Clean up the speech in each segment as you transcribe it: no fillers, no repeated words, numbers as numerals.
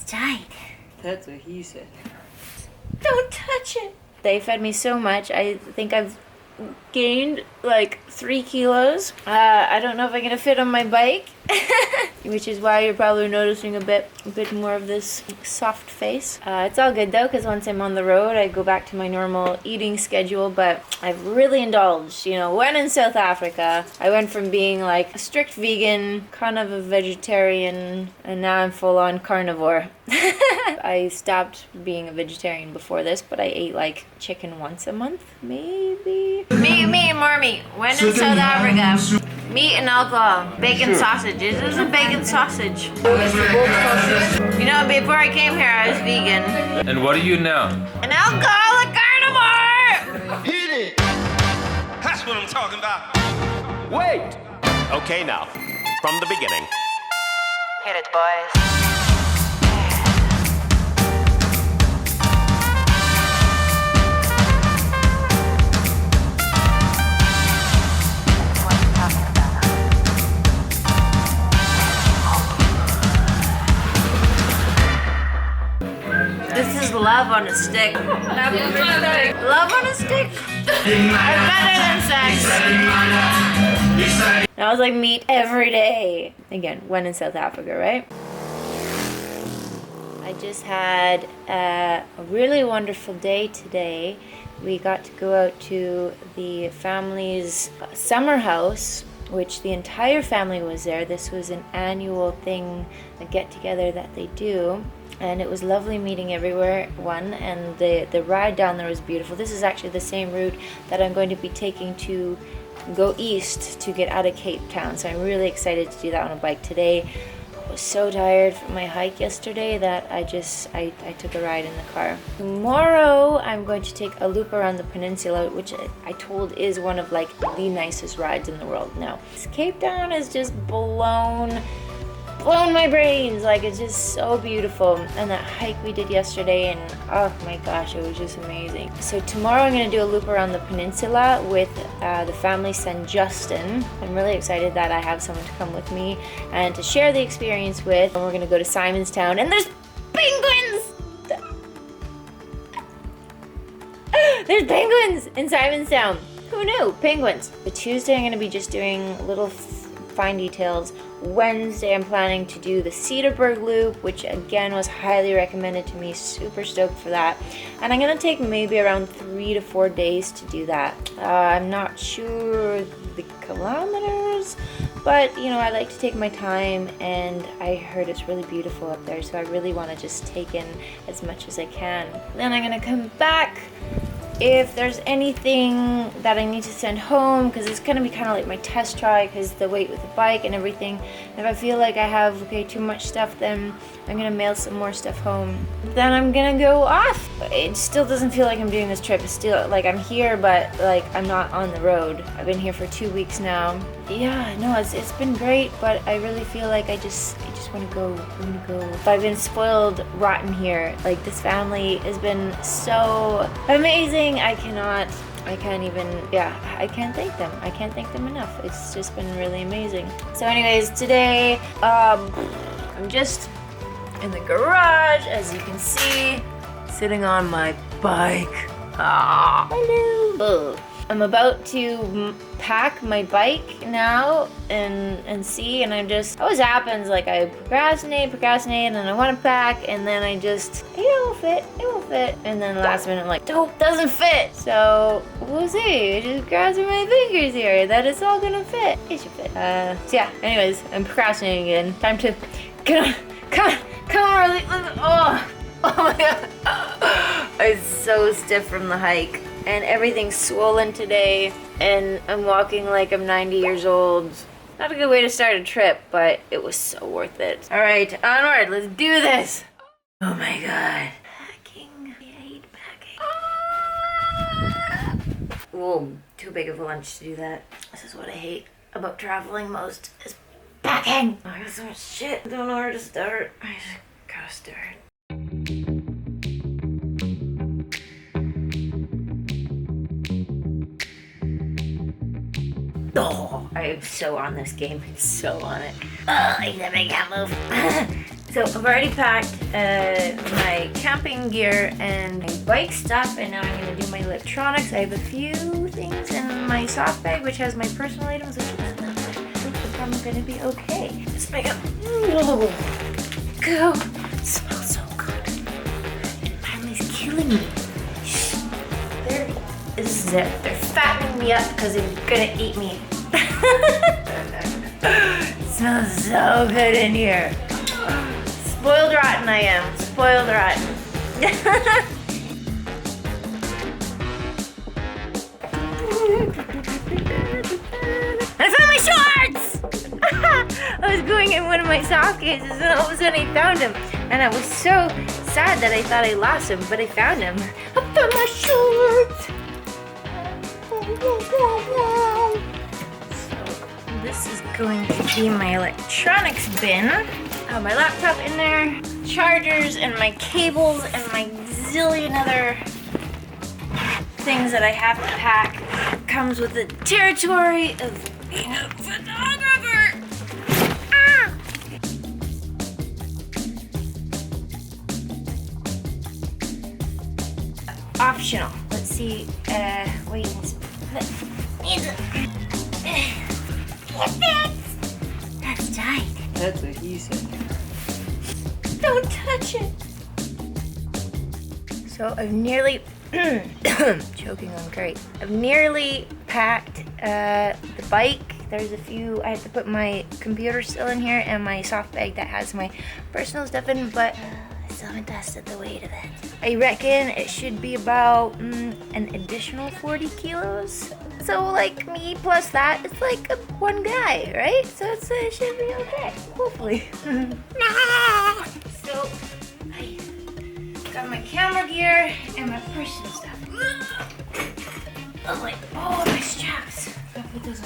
died. That's what he said. Don't touch it. They fed me so much. I think I've gained like 3 kilos. I don't know if I'm gonna fit on my bike, which is why you're probably noticing a bit more of this soft face. It's all good though, because once I'm on the road, I go back to my normal eating schedule. But I've really indulged. You know, when in South Africa, I went from being like a strict vegan, kind of a vegetarian, and now I'm full on carnivore. I stopped being a vegetarian before this, but I ate like chicken once a month, maybe. Meat and more meat. When in South Africa, meat and alcohol. Bacon sausage. This is a bacon sausage. You know, before I came here, I was vegan. And what are you now? An alcoholic carnivore! Hit it! That's what I'm talking about. Wait! Okay, now, from the beginning. Hit it, boys. This is love on a stick. Love on a stick. Better than sex. That was like meat every day. Again, when in South Africa, right? I just had a really wonderful day today. We got to go out to the family's summer house, which the entire family was there. This was an annual thing, a get-together that they do. And it was lovely meeting everyone, and the ride down there was beautiful. This is actually the same route that I'm going to be taking to go east to get out of Cape Town. So I'm really excited to do that on a bike today. I was so tired from my hike yesterday that I took a ride in the car. Tomorrow I'm going to take a loop around the peninsula, which I told is one of like the nicest rides in the world. Now, Cape Town is just blown my brains. Like, it's just so beautiful. And that hike we did yesterday, and oh my gosh, it was just amazing. So tomorrow I'm going to do a loop around the peninsula with the family St. Justin. I'm really excited that I have someone to come with me and to share the experience with. And we're going to go to Simonstown, and there's penguins! There's penguins in Simonstown. Who knew? Penguins. But Tuesday I'm going to be just doing little fine details. Wednesday I'm planning to do the Cedarburg loop, which again was highly recommended to me. Super stoked for that. And I'm gonna take maybe around 3 to 4 days to do that. I'm not sure the kilometers, but you know, I like to take my time, and I heard it's really beautiful up there, so I really want to just take in as much as I can. Then I'm gonna come back. If there's anything that I need to send home, because it's going to be kind of like my test try, because the weight with the bike and everything. If I feel like I have too much stuff, then I'm going to mail some more stuff home. Then I'm going to go off. It still doesn't feel like I'm doing this trip. It's still like I'm here, but like I'm not on the road. I've been here for 2 weeks now. Yeah, no, it's been great, but I really feel like I just want to go. I want to go. But I've been spoiled rotten here. Like, this family has been so amazing. I can't thank them. I can't thank them enough. It's just been really amazing. So anyways, today, I'm just in the garage, as you can see, sitting on my bike. Hello. I'm about to pack my bike now and see, and it always happens, like I procrastinate, and then I want to pack, and then I just, it won't fit, and then last minute I'm like, nope, doesn't fit. So we'll see. Just crossing my fingers here that it's all gonna fit. It should fit. So yeah, anyways, I'm procrastinating again. Time to get on. Come on, Rosie. Oh my god. I was so stiff from the hike. And everything's swollen today, and I'm walking like I'm 90 years old. Not a good way to start a trip, but it was so worth it. All right, onward, let's do this. Oh my god. Packing. I hate packing. Whoa, too big of a lunch to do that. This is what I hate about traveling most, is packing. I got so much shit. I don't know where to start. I just gotta start. Oh, I'm so on this game. So on it. Oh, except I can't move. So I've already packed my camping gear and my bike stuff, and now I'm gonna do my electronics. I have a few things in my soft bag, which has my personal items, which is I think I'm gonna be okay. This bag up. Go. It smells so good. Family's killing me. This is it. They're fattening me up because they're gonna eat me. It smells so good in here. Spoiled rotten I am. Spoiled rotten. I found my shorts! I was going in one of my soft cases and all of a sudden I found him. And I was so sad that I thought I lost him, but I found him. I found my shorts! So this is going to be my electronics bin. I have my laptop in there, chargers and my cables and my zillion other things that I have to pack. Comes with the territory of being a photographer. Optional. Let's see. Wait. That's tight. That's what he said. Don't touch it. So I've nearly choking on crate. I've nearly packed the bike. There's a few. I have to put my computer still in here and my soft bag that has my personal stuff in, but I still haven't tested the weight of it. I reckon it should be about an additional 40 kilos. So like me plus that, it's like one guy, right? So it should be okay, hopefully. So I got my camera gear and my personal stuff. Oh, like, oh, my straps.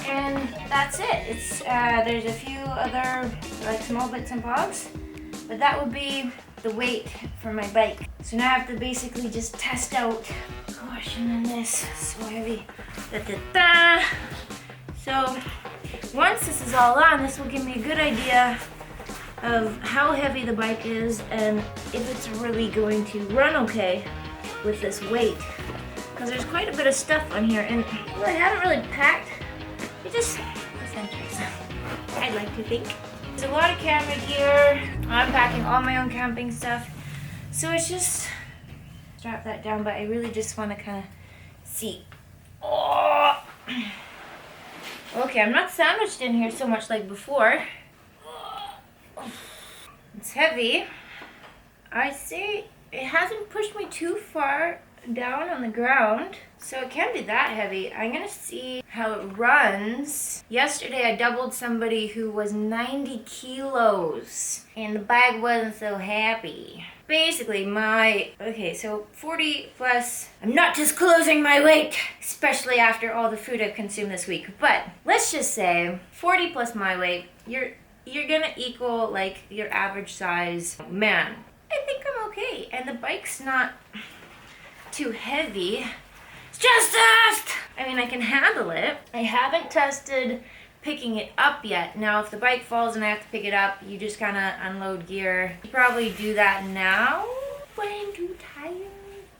And that's it. It's there's a few other like small bits and bobs, but that would be the weight for my bike. So now I have to basically just test out. Gosh, and then this is so heavy. Da-da-da. So once this is all on, this will give me a good idea of how heavy the bike is and if it's really going to run okay with this weight. Because there's quite a bit of stuff on here, and well, I haven't really packed. It's just essentials, I'd like to think. There's a lot of camera gear. I'm packing all my own camping stuff. So it's just, strap that down, but I really just want to kind of see. Oh. Okay, I'm not sandwiched in here so much like before. It's heavy. I say it hasn't pushed me too far down on the ground, so it can't be that heavy. I'm gonna see how it runs. Yesterday I doubled somebody who was 90 kilos and the bag wasn't so happy. Basically okay, so 40 plus, I'm not disclosing my weight, especially after all the food I've consumed this week, but let's just say 40 plus my weight, you're gonna equal like your average size man. I think I'm okay, and the bike's not too heavy. It's just test! I mean, I can handle it. I haven't tested picking it up yet. Now, if the bike falls and I have to pick it up, you just kind of unload gear. You probably do that now, but I'm too tired.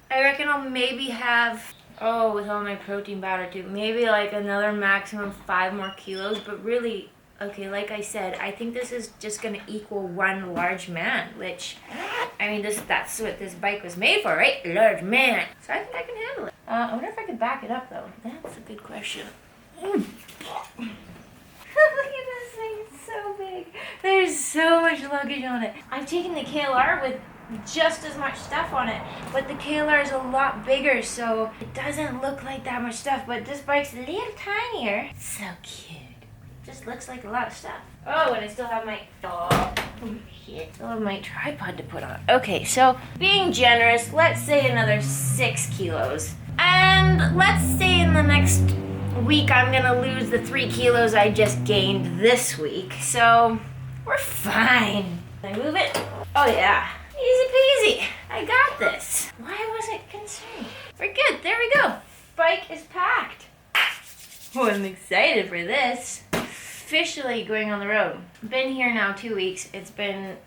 I reckon I'll maybe have, with all my protein powder too, maybe like another maximum 5 more kilos, but really, okay, like I said, I think this is just gonna equal one large man, which, I mean, that's what this bike was made for, right? Large man. So I think I can handle it. I wonder if I could back it up though. That's a good question. Look at this thing, it's so big. There's so much luggage on it. I've taken the KLR with just as much stuff on it, but the KLR is a lot bigger, so it doesn't look like that much stuff, but this bike's a little tinier. It's so cute. Just looks like a lot of stuff. Oh, and I still have my, shit. Still have my tripod to put on. Okay, so being generous, let's say another 6 kilos. And let's say in the next week I'm gonna lose the 3 kilos I just gained this week. So we're fine. Can I move it? Oh yeah, easy peasy. I got this. Why was it concerned? We're good, there we go. Bike is packed. Oh, I'm excited for this. officially going on the road. Been here now 2 weeks. It's been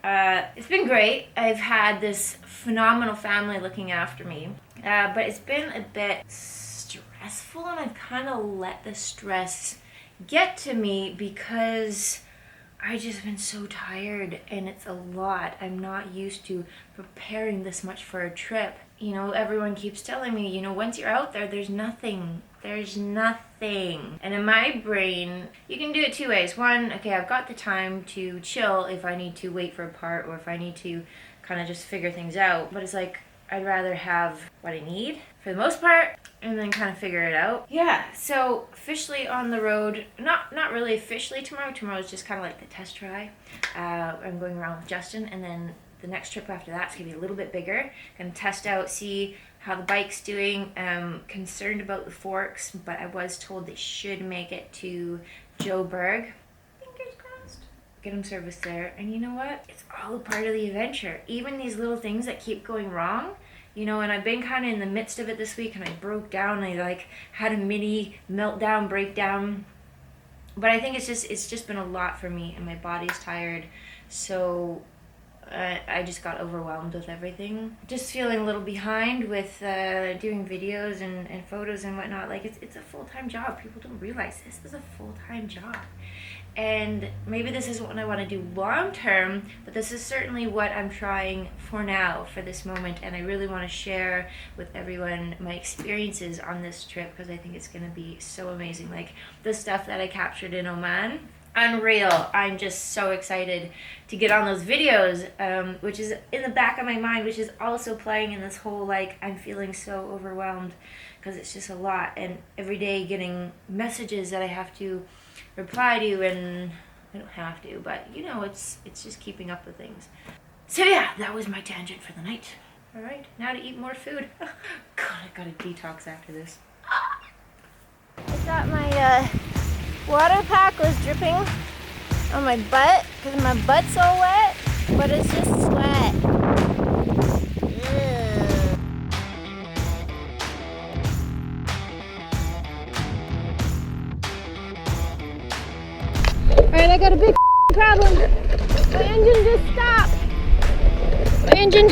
great. I've had this phenomenal family looking after me, but it's been a bit stressful, and I've kind of let the stress get to me because I just been so tired, and it's a lot. I'm not used to preparing this much for a trip. You know, everyone keeps telling me, you know, once you're out there, there's nothing. There's nothing. And in my brain, you can do it two ways. One, okay, I've got the time to chill if I need to wait for a part, or if I need to kind of just figure things out. But it's like, I'd rather have what I need for the most part and then kind of figure it out. Yeah, so officially on the road, not really officially tomorrow. Tomorrow's just kind of like the test try. I'm going around with Justin, and then the next trip after that's gonna be a little bit bigger. Gonna test out, see how the bike's doing. Concerned about the forks, but I was told they should make it to Joburg. Fingers crossed. Get them serviced there, and you know what? It's all a part of the adventure. Even these little things that keep going wrong, you know, and I've been kind of in the midst of it this week, and I broke down. I like had a mini meltdown, breakdown. But I think it's just been a lot for me, and my body's tired. So I just got overwhelmed with everything. Just feeling a little behind with doing videos and photos and whatnot. Like, it's a full-time job. People don't realize this is a full-time job. And maybe this isn't what I want to do long-term, but this is certainly what I'm trying for now, for this moment. And I really want to share with everyone my experiences on this trip, because I think it's going to be so amazing. Like, the stuff that I captured in Oman, unreal. I'm just so excited to get on those videos, which is in the back of my mind, which is also playing in this whole, like, I'm feeling so overwhelmed because it's just a lot, and every day getting messages that I have to reply to, and I don't have to, but you know, it's just keeping up with things. So yeah, that was my tangent for the night. All right, now to eat more food. God, I gotta detox after this. I thought my water pack was dripping on my butt because my butt's all wet, but it's just sweat. Ugh. Alright, I got a big problem. My engine just stopped. My engine